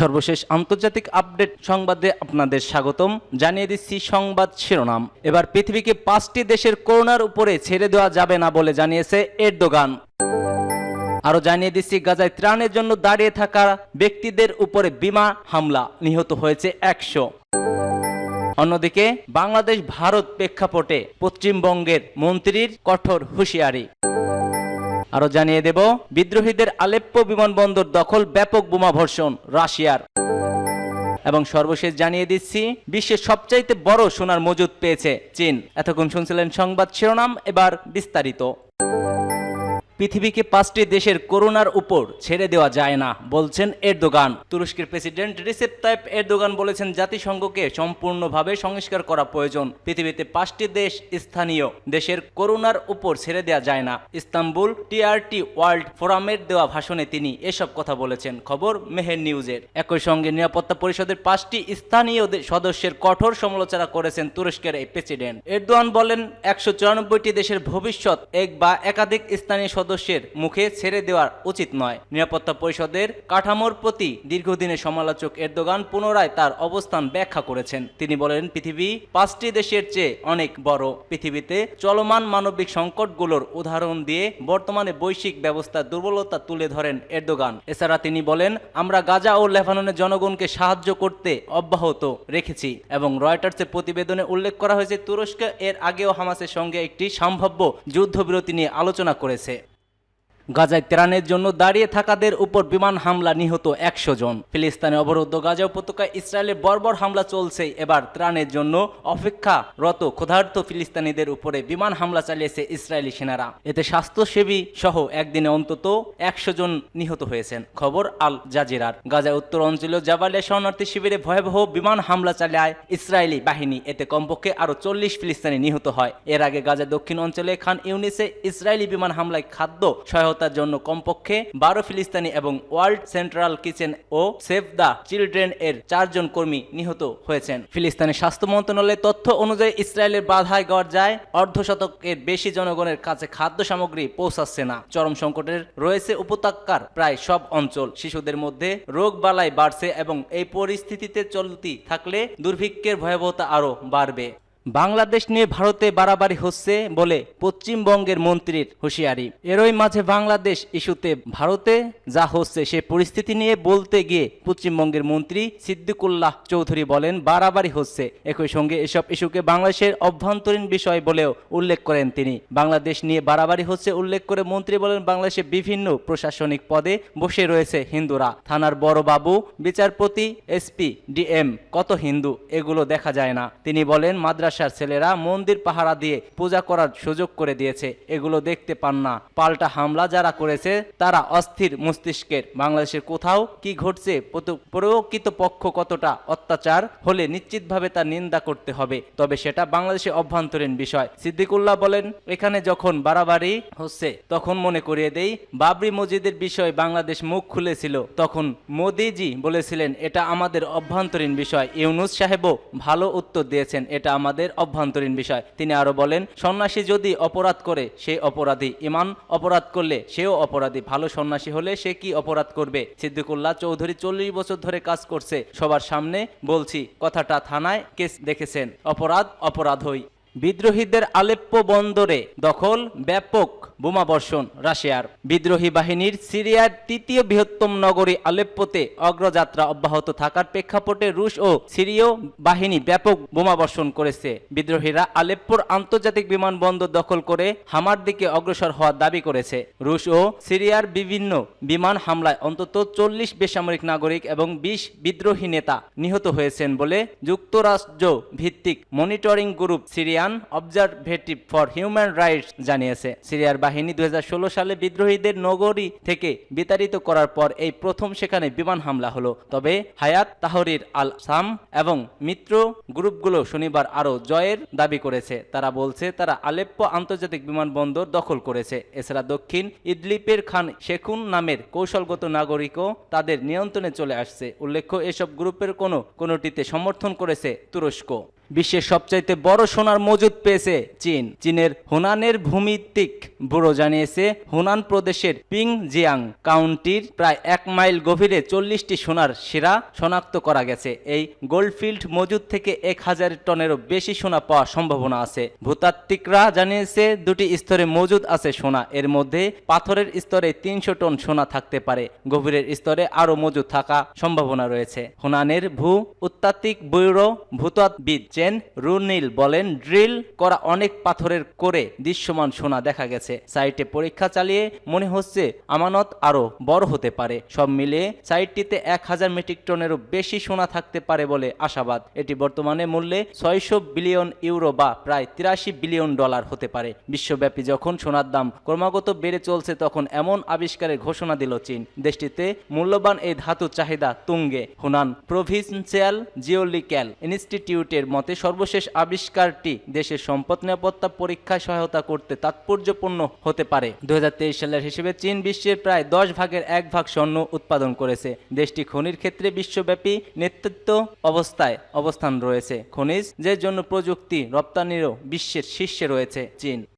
সর্বশেষ আন্তর্জাতিক আপডেট সংবাদে আপনাদের স্বাগতম। জানিয়ে দিচ্ছি সংবাদ শিরোনাম। এবার পৃথিবীকে 5টি দেশের করোনার উপরে ছেড়ে দেওয়া যাবে না বলে জানিয়েছে এরদোগান। আরো জানিয়ে দিচ্ছি গাজায় ত্রাণের জন্য দাঁড়িয়ে থাকা ব্যক্তিদের উপরে বিমান হামলা, নিহত হয়েছে 100। অন্যদিকে বাংলাদেশ ভারত প্রেক্ষাপটে পশ্চিমবঙ্গের মন্ত্রীর কঠোর হুঁশিয়ারি। আরো জানিয়ে দেব বিদ্রোহীদের আলেপ্পো বিমানবন্দর দখল, ব্যাপক বোমাবর্ষণ রাশিয়ার। এবং সর্বশেষ জানিয়ে দিচ্ছি বিশ্বের সবচাইতে বড় সোনার মজুদ পেয়েছে চীন। এতক্ষণ শুনছিলেন সংবাদ শিরোনাম, এবার বিস্তারিত। পৃথিবীকে 5টি দেশের করোনার উপর ছেড়ে দেওয়া যায় না বলছেন এরদোগান। তুরস্কের প্রেসিডেন্ট রিসেপ তাইপ এরদোগান বলেছেন জাতিসংঘকে সম্পূর্ণভাবে সংস্কার করা প্রয়োজন। পৃথিবীতে 5টি দেশ স্থানীয় দেশের করোনার উপর ছেড়ে দেওয়া যায় না। ইস্তাম্বুল টিআরটি ওয়ার্ল্ড ফোরামের দেওয়া ভাষণে তিনি এসব কথা বলেছেন। খবর মেহের নিউজের। একই সঙ্গে নিরাপত্তা পরিষদের 5টি স্থানীয় সদস্যের কঠোর সমালোচনা করেছেন তুরস্কের এই প্রেসিডেন্ট। এরদোয়ান বলেন 194টি দেশের ভবিষ্যৎ এক বা একাধিক স্থানীয় সদস্যের মুখে ছেড়ে দেওয়া উচিত নয়। নিরাপত্তা পরিষদের কাঠামোর প্রতি দীর্ঘদিনের সমালোচক এরদোগান পুনরায় তার অবস্থান ব্যাখ্যা করেছেন। তিনি বলেন পৃথিবী 5টি দেশের চেয়ে অনেক বড়। পৃথিবীতে চলমান মানবিক সংকটগুলোর উদাহরণ দিয়ে বর্তমানে বৈশ্বিক ব্যবস্থার দুর্বলতা তুলে ধরেন এরদোগান। এছাড়া তিনি বলেন আমরা গাজা ও লেবাননের জনগণকে সাহায্য করতে অব্যাহত রেখেছি এবং রয়টার্সের প্রতিবেদনে উল্লেখ করা হয়েছে তুরস্ক এর আগেও হামাসের সঙ্গে একটি সম্ভাব্য যুদ্ধবিরতি নিয়ে আলোচনা করেছে। গাজায় ত্রাণের জন্য দাঁড়িয়ে থাকাদের উপর বিমান হামলা, নিহত 100 জন। ফিলিস্তিনে অবরুদ্ধ গাজা উপত্যকায় ইসরায়েলের বর্বর হামলা চলছে। এবার ত্রাণের জন্য অপেক্ষারত ক্ষুধার্ত ফিলিস্তিনিদের উপরে বিমান হামলা চালিয়েছে ইসরায়েলি সেনারা। এতে স্বাস্থ্যসেবী সহ একদিনে অন্তত 100 জন নিহত হয়েছেন। খবর আল জাজিরার। গাজায় উত্তর অঞ্চলীয় জাবালিয়া শরণার্থী শিবিরে ভয়াবহ বিমান হামলা চালায় ইসরায়েলি বাহিনী। এতে কমপক্ষে আরো 40 ফিলিস্তিনি নিহত হয়। এর আগে গাজা দক্ষিণ অঞ্চলে খান ইউনিসে ইসরায়েলি বিমান হামলায় খাদ্য সহায়তার জন্য কমপক্ষে 12 ফিলিস্তিনি এবং ওয়ার্ল্ড সেন্ট্রাল কিচেন ও সেভ দ্য চিলড্রেন এর 4 জন কর্মী নিহত হয়েছেন। ফিলিস্তিনের স্বাস্থ্য মন্ত্রণালয়ের তথ্য অনুযায়ী ইসরায়েলের বাধায় গড়ায় অর্ধশতকের বেশি জনগণের কাছে খাদ্য সামগ্রী পৌঁছাচ্ছে না। চরম সংকটের রয়েছে উপত্যকার প্রায় সব অঞ্চল। শিশুদের মধ্যে রোগ বালাই বাড়ছে এবং এই পরিস্থিতিতে চলতে থাকলে দুর্ভিক্ষের ভয়াবহতা আরো বাড়বে। বাংলাদেশ নিয়ে ভারতে বাড়াবাড়ি হচ্ছে বলে পশ্চিমবঙ্গের মন্ত্রীর হুঁশিয়ারি। এরই মাঝে বাংলাদেশ ইস্যুতে ভারতে যা হচ্ছে সে পরিস্থিতি নিয়ে বলতে গিয়ে পশ্চিমবঙ্গের মন্ত্রী সিদ্দিকুল্লাহ চৌধুরী বলেন বাড়াবাড়ি হচ্ছে। একই সঙ্গে এসব ইস্যুকে বাংলাদেশের অভ্যন্তরীণ বিষয় বলেও উল্লেখ করেন তিনি। বাংলাদেশ নিয়ে বাড়াবাড়ি হচ্ছে উল্লেখ করে মন্ত্রী বলেন বাংলাদেশে বিভিন্ন প্রশাসনিক পদে বসে রয়েছে হিন্দুরা। থানার বড় বাবু, বিচারপতি, এসপি, ডিএম, কত হিন্দু, এগুলো দেখা যায় না। তিনি বলেন মাদ্রাসার ছেলেরা মন্দির পাহারা দিয়ে পূজা করার সুযোগ করে দিয়েছে, এগুলো দেখতে পান না। পাল্টা হামলা যারা করেছে তারা অস্থির মস্তিষ্কের। বাংলাদেশের কোথাও কি ঘটছে, প্রকৃত পক্ষ কতটা অত্যাচার হলে নিশ্চিতভাবে তার নিন্দা করতে হবে, তবে সেটা বাংলাদেশের অভ্যন্তরীণ বিষয়। সিদ্দিকুল্লাহ বলেন এখানে যখন বাড়াবাড়ি হচ্ছে তখন মনে করিয়ে দেই বাবরি মসজিদের বিষয়ে বাংলাদেশ মুখ খুলেছিল, তখন মোদিজি বলেছিলেন এটা আমাদের অভ্যন্তরীণ বিষয়। ইউনূস সাহেবও ভালো উত্তর দিয়েছেন, এটা আমাদের অভ্যন্তরীণ বিষয়। তিনি আরো বলেন সন্ন্যাসী যদি অপরাধ করে সে অপরাধী, ইমাম অপরাধ করলে সেও অপরাধী, ভালো সন্ন্যাসী হলে সে কি অপরাধ করবে। সিদ্দিকুল্লাহ চৌধুরী 40 বছর ধরে কাজ করছে, সবার সামনে বলছি কথাটা, থানায় কেস দেখেছেন, অপরাধ অপরাধই। বিদ্রোহীদের আলেপ্পো বন্দরে দখল, ব্যাপক বোমাবর্ষণ রাশিয়ার। বিদ্রোহী বাহিনীর সিরিয়ার 3য় বৃহত্তম নগরী আলেপ্পোতে অগ্রযাত্রা অব্যাহত থাকার প্রেক্ষাপটে রুশ ও সিরীয় বাহিনী ব্যাপক বোমাবর্ষণ করেছে। বিদ্রোহীরা আলেপ্পোর আন্তর্জাতিক বিমানবন্দর দখল করে হামার দিকে অগ্রসর হওয়ার দাবি করেছে। রুশ ও সিরিয়ার বিভিন্ন বিমান হামলায় অন্তত 40 বেসামরিক নাগরিক এবং 20 বিদ্রোহী নেতা নিহত হয়েছেন বলে যুক্তরাষ্ট্র ভিত্তিক monitoring group Syrian অবজারভেটিভ for human rights জানিয়েছে। সিরিয়ার বাহিনী 2016 সালে বিদ্রোহীদের নগরী থেকে বিতাড়িত করার পর এই প্রথম সেখানে বিমান হামলা হলো। তবে হায়াত তাহরির আল শাম এবং মিত্র গ্রুপগুলো শনিবার আরও জয়ের দাবি করেছে। তারা বলছে তারা আলেপ্পো আন্তর্জাতিক বিমানবন্দর দখল করেছে। এছাড়া দক্ষিণ ইদলিপের খান শেখুন নামের কৌশলগত নাগরিকও তাদের নিয়ন্ত্রণে চলে আসছে। উল্লেখ্য এসব গ্রুপের কোনোটিতে সমর্থন করেছে তুরস্ক। বিশ্বের সবচাইতে বড় সোনার মজুদ পেয়েছে চীনের হুনানের ভূমিতিক ব্যুরো জানিয়েছে হুনান প্রদেশের পিংজিয়াং কাউন্টির প্রায় 1 মাইল গভীরে 40টি সোনার শিরা শনাক্ত করা গেছে। এই গোল্ডফিল্ড মজুদ থেকে 1000 টনেরও বেশি সোনা পাওয়ার সম্ভাবনা আছে। ভূতাত্ত্বিকরা জানিয়েছে 2টি স্তরে মজুদ আছে সোনা। এর মধ্যে পাথরের স্তরে 300 টন সোনা থাকতে পারে। গভীরের স্তরে আরও মজুদ থাকা সম্ভাবনা রয়েছে। হুনানের ভূতাত্ত্বিক ব্যুরো ভূতত্ত্ববিদ চেন রুনিল বলেন, ড্রিল করা অনেক পাথরের করে দৃশ্যমান সোনা দেখা গেছে। সাইটে পরীক্ষা চালিয়ে মনে হচ্ছে আমানত আরো বড় হতে পারে। সব মিলিয়ে সাইটটিতে 1000 মেট্রিক টনেরও বেশি সোনা থাকতে পারে বলে আশাবাদ। এটি বর্তমানে মূল্যে 600 বিলিয়ন ইউরো বা প্রায় 83 বিলিয়ন ডলার হতে পারে। বিশ্বব্যাপী যখন সোনার দাম ক্রমাগত বেড়ে চলছে তখন এমন আবিষ্কারের ঘোষণা দিল চীন। দেশটিতে মূল্যবান এই ধাতুর চাহিদা তুঙ্গে। হুনান প্রভিন্সিয়াল জিওলজিক্যাল ইনস্টিটিউটের মতে সর্বশেষ আবিষ্কারটি দেশের সম্পদ নিরাপত্তা পরীক্ষায় সহায়তা করতে তাৎপর্যপূর্ণ হতে পারে। 2023 সালের হিসেবে চীন বিশ্বের প্রায় 10 ভাগের 1 ভাগ স্বর্ণ উৎপাদন করেছে। দেশটি খনির ক্ষেত্রে বিশ্বব্যাপী নেতৃত্ব অবস্থান রয়েছে। খনিজ যে জন্য প্রযুক্তি রপ্তানিরও বিশ্বের শীর্ষে রয়েছে চীন।